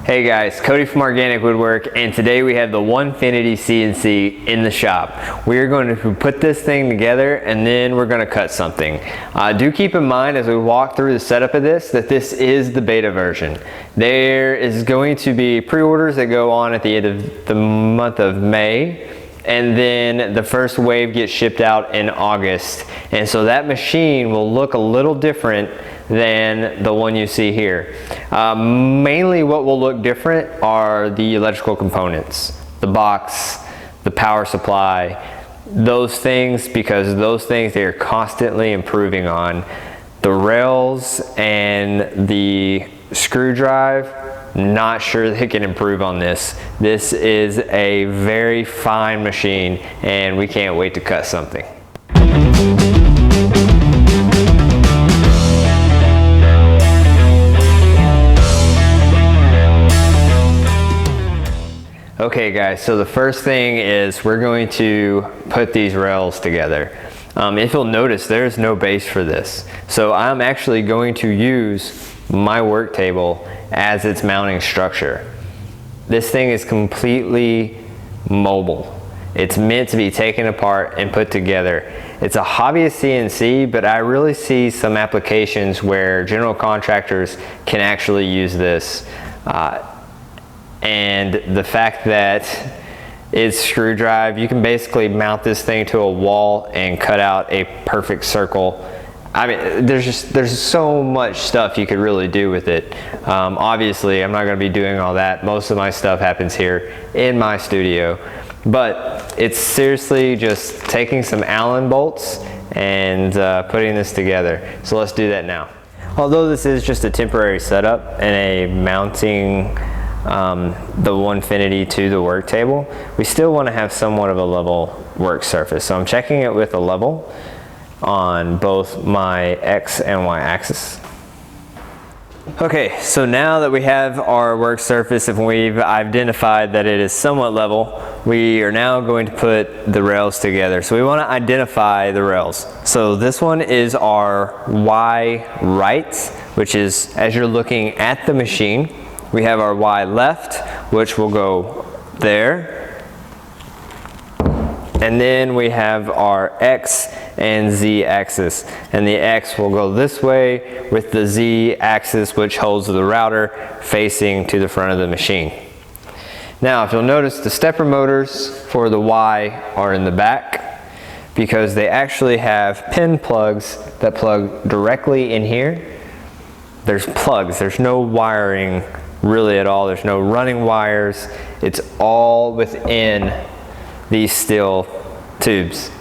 Hey guys, Cody from Arganic Woodwork, and today we have the Onefinity CNC in the shop. We are going to put this thing together and then we're going to cut something. Do keep in mind as we walk through the setup of this that this is the beta version. There is going to be pre-orders that go on at the end of the month of May, and then the first wave gets shipped out in August. And so that machine will look a little different than the one you see here. Mainly what will look different are the electrical components, the box, the power supply, those things, because those things they are constantly improving on. The rails and the screw drive, not sure they can improve on this. This is a very fine machine and we can't wait to cut something. Okay guys, so the first thing is we're going to put these rails together. If you'll notice, there's no base for this. So I'm actually going to use my work table as its mounting structure. This thing is completely mobile. It's meant to be taken apart and put together. It's a hobbyist CNC, but I really see some applications where general contractors can actually use this. And the fact that it's screw drive, you can basically mount this thing to a wall and cut out a perfect circle. I mean, there's so much stuff you could really do with it. Obviously, I'm not going to be doing all that. Most of my stuff happens here in my studio. But it's seriously just taking some Allen bolts and putting this together. So let's do that now. Although this is just a temporary setup and a mounting the Onefinity to the work table, we still want to have somewhat of a level work surface. So I'm checking it with a level on both my X and Y axis. Okay, so now that we have our work surface and we've identified that it is somewhat level, we are now going to put the rails together. So we want to identify the rails. So this one is our Y right, which is as you're looking at the machine. We have our Y left, which will go there. And then we have our X and Z axis. And the X will go this way with the Z axis, which holds the router facing to the front of the machine. Now, if you'll notice, the stepper motors for the Y are in the back because they actually have pin plugs that plug directly in here. There's plugs, there's no wiring really at all. There's no running wires. It's all within these steel tubes.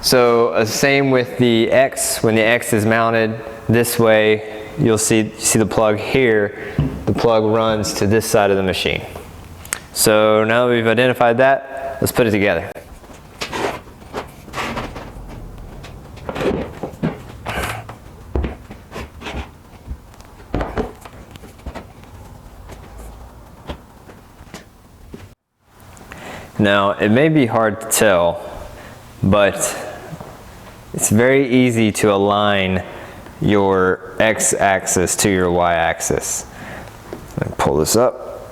So same with the X. When the X is mounted this way, you'll see the plug here. The plug runs to this side of the machine. So now that we've identified that, let's put it together. Now, it may be hard to tell, but it's very easy to align your X-axis to your Y-axis. Let me pull this up.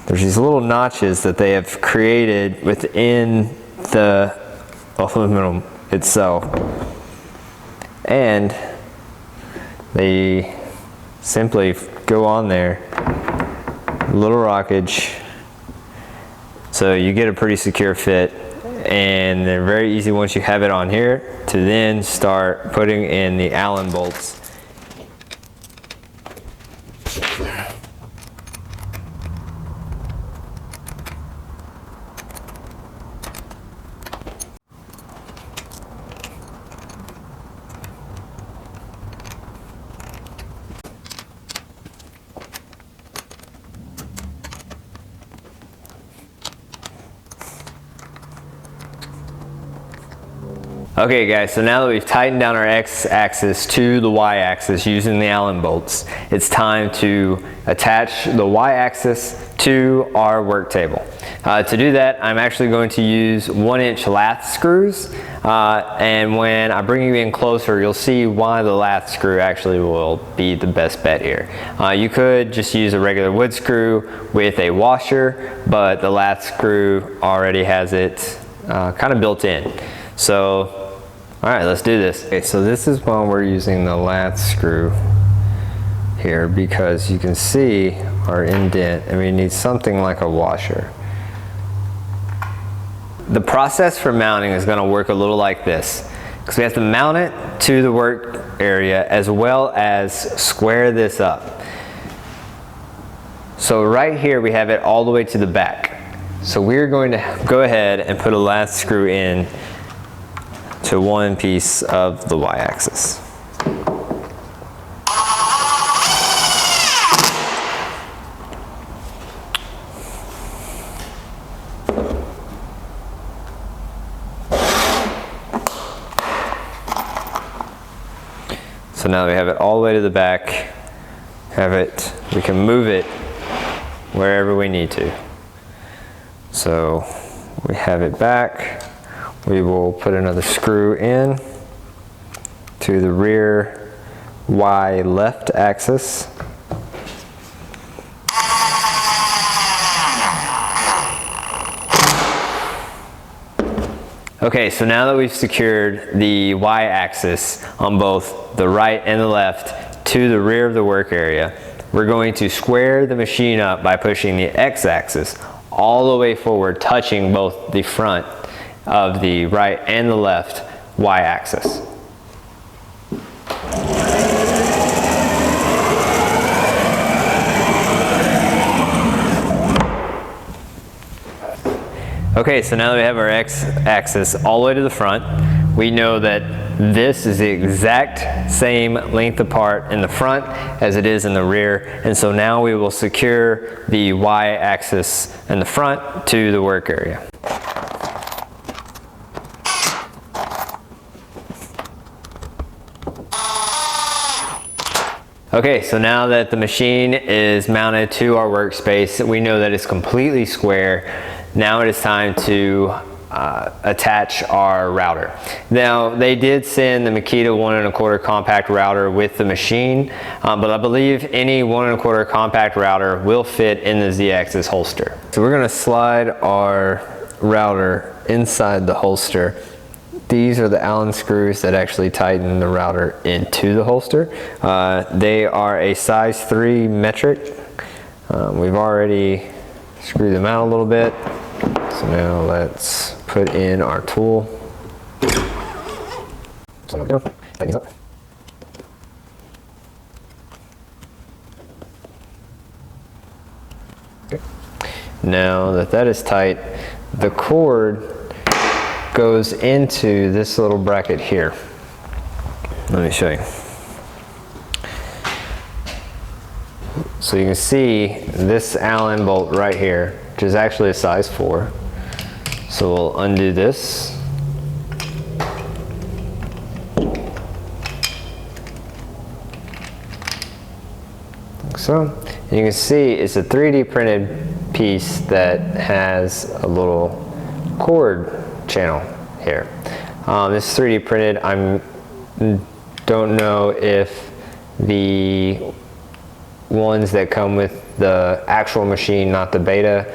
There's these little notches that they have created within the aluminum itself. And they simply go on there, little rockage. So you get a pretty secure fit, and they're very easy once you have it on here to then start putting in the Allen bolts. Okay guys, so now that we've tightened down our X-axis to the Y-axis using the Allen bolts, it's time to attach the Y-axis to our work table. To do that, I'm actually going to use 1-inch lath screws, and when I bring you in closer, you'll see why the lath screw actually will be the best bet here. You could just use a regular wood screw with a washer, but the lath screw already has it kind of built in. So all right, let's do this. Okay, so this is why we're using the lath screw here, because you can see our indent and we need something like a washer. The process for mounting is going to work a little like this, because we have to mount it to the work area as well as square this up. So right here we have it all the way to the back. So we're going to go ahead and put a lath screw in to one piece of the Y-axis. So now we have it all the way to the back. We can move it wherever we need to. So we have it back. We will put another screw in to the rear Y left axis. Okay, so now that we've secured the Y axis on both the right and the left to the rear of the work area, we're going to square the machine up by pushing the X axis all the way forward, touching both the front of the right and the left Y-axis. Okay, so now that we have our X-axis all the way to the front, we know that this is the exact same length apart in the front as it is in the rear, and so now we will secure the Y-axis in the front to the work area. Okay, so now that the machine is mounted to our workspace, we know that it's completely square. Now it is time to attach our router. Now they did send the Makita 1 1/4 compact router with the machine, but I believe any 1 1/4 compact router will fit in the Z-axis holster. So we're going to slide our router inside the holster. These are the Allen screws that actually tighten the router into the holster. They are a size 3 metric. We've already screwed them out a little bit. So now let's put in our tool. Tighten up. Okay. Now that that is tight, the cord goes into this little bracket here. Let me show you. So you can see this Allen bolt right here, which is actually a size 4. So we'll undo this. Like so. And you can see it's a 3D printed piece that has a little cord channel here. This is 3D printed. I don't know if the ones that come with the actual machine, not the beta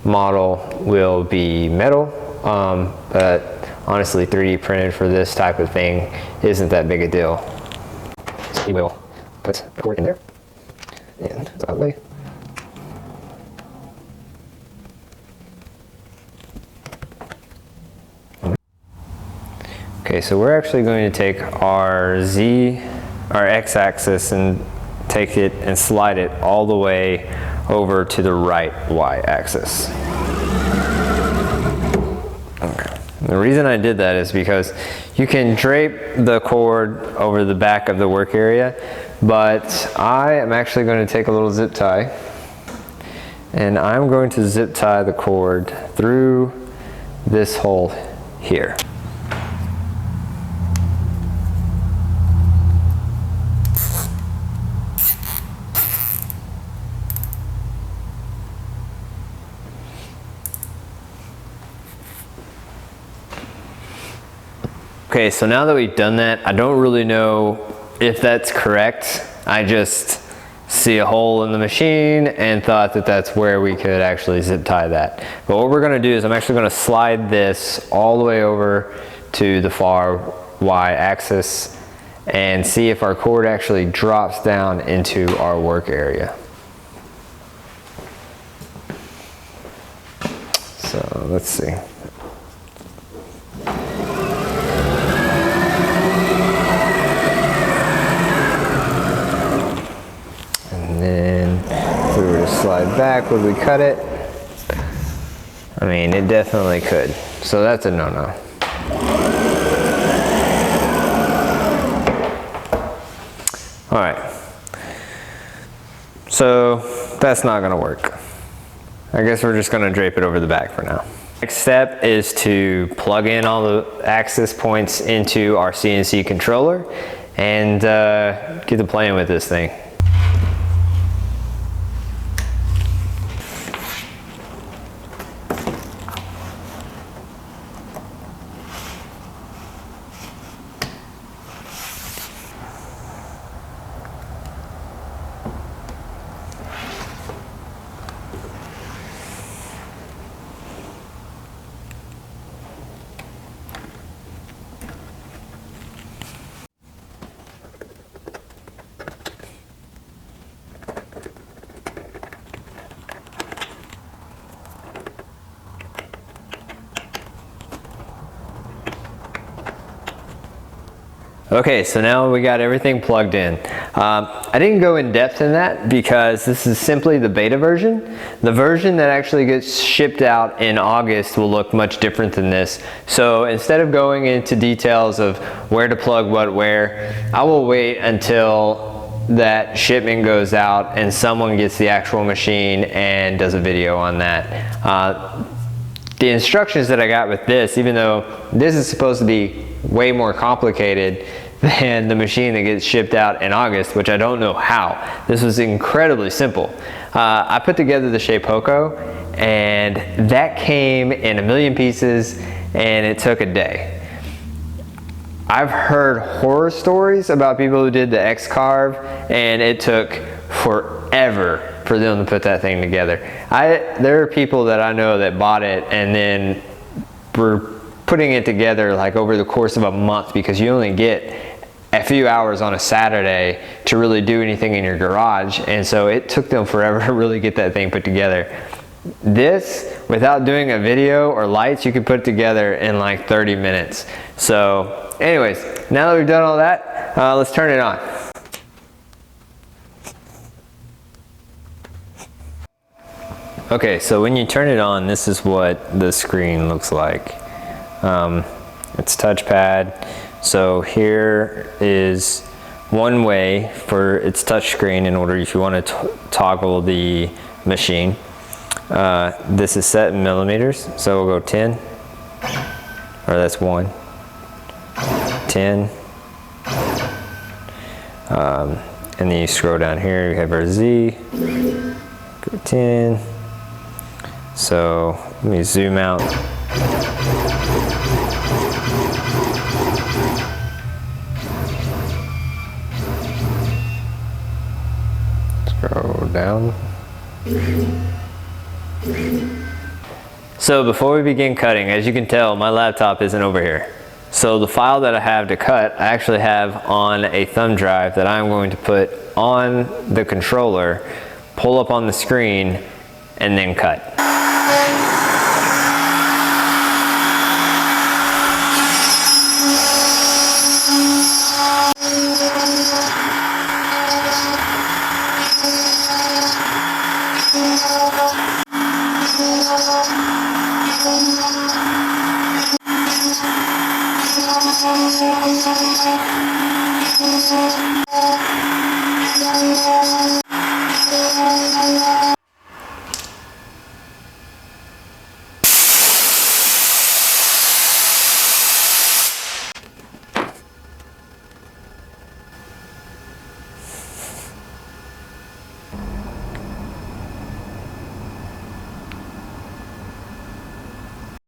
model, will be metal, but honestly 3D printed for this type of thing isn't that big a deal. So we will put the cord in there and it's out of the way. Okay, so we're actually going to take our X-axis and take it and slide it all the way over to the right Y-axis. Okay. The reason I did that is because you can drape the cord over the back of the work area, but I am actually going to take a little zip tie and I'm going to zip tie the cord through this hole here. Okay, so now that we've done that, I don't really know if that's correct. I just see a hole in the machine and thought that that's where we could actually zip tie that. But what we're gonna do is I'm actually gonna slide this all the way over to the far Y axis and see if our cord actually drops down into our work area. So let's see. And then if we were to slide back, would we cut it? I mean, it definitely could. So that's a no-no. All right. So that's not gonna work. I guess we're just gonna drape it over the back for now. Next step is to plug in all the access points into our CNC controller and get to playing with this thing. Okay, so now we got everything plugged in. I didn't go in depth in that because this is simply the beta version. The version that actually gets shipped out in August will look much different than this. So instead of going into details of where to plug what where, I will wait until that shipment goes out and someone gets the actual machine and does a video on that. The instructions that I got with this, even though this is supposed to be way more complicated than the machine that gets shipped out in August, which I don't know how. This was incredibly simple. I put together the Shapeoko and that came in 1,000,000 pieces and it took a day. I've heard horror stories about people who did the X-Carve and it took forever for them to put that thing together. There are people that I know that bought it and then were putting it together like over the course of a month because you only get a few hours on a Saturday to really do anything in your garage, and so it took them forever to really get that thing put together. This, without doing a video or lights, you could put it together in like 30 minutes. So anyways, now that we've done all that, let's turn it on. Okay, so when you turn it on, this is what the screen looks like. It's touchpad. So here is one way for its touchscreen in order if you want to toggle the machine. This is set in millimeters, so we'll go 10, or that's 1, 10, and then you scroll down here, you have our Z, go 10. So let me zoom out. Scroll down. So before we begin cutting, as you can tell, my laptop isn't over here. So the file that I have to cut, I actually have on a thumb drive that I'm going to put on the controller, pull up on the screen, and then cut.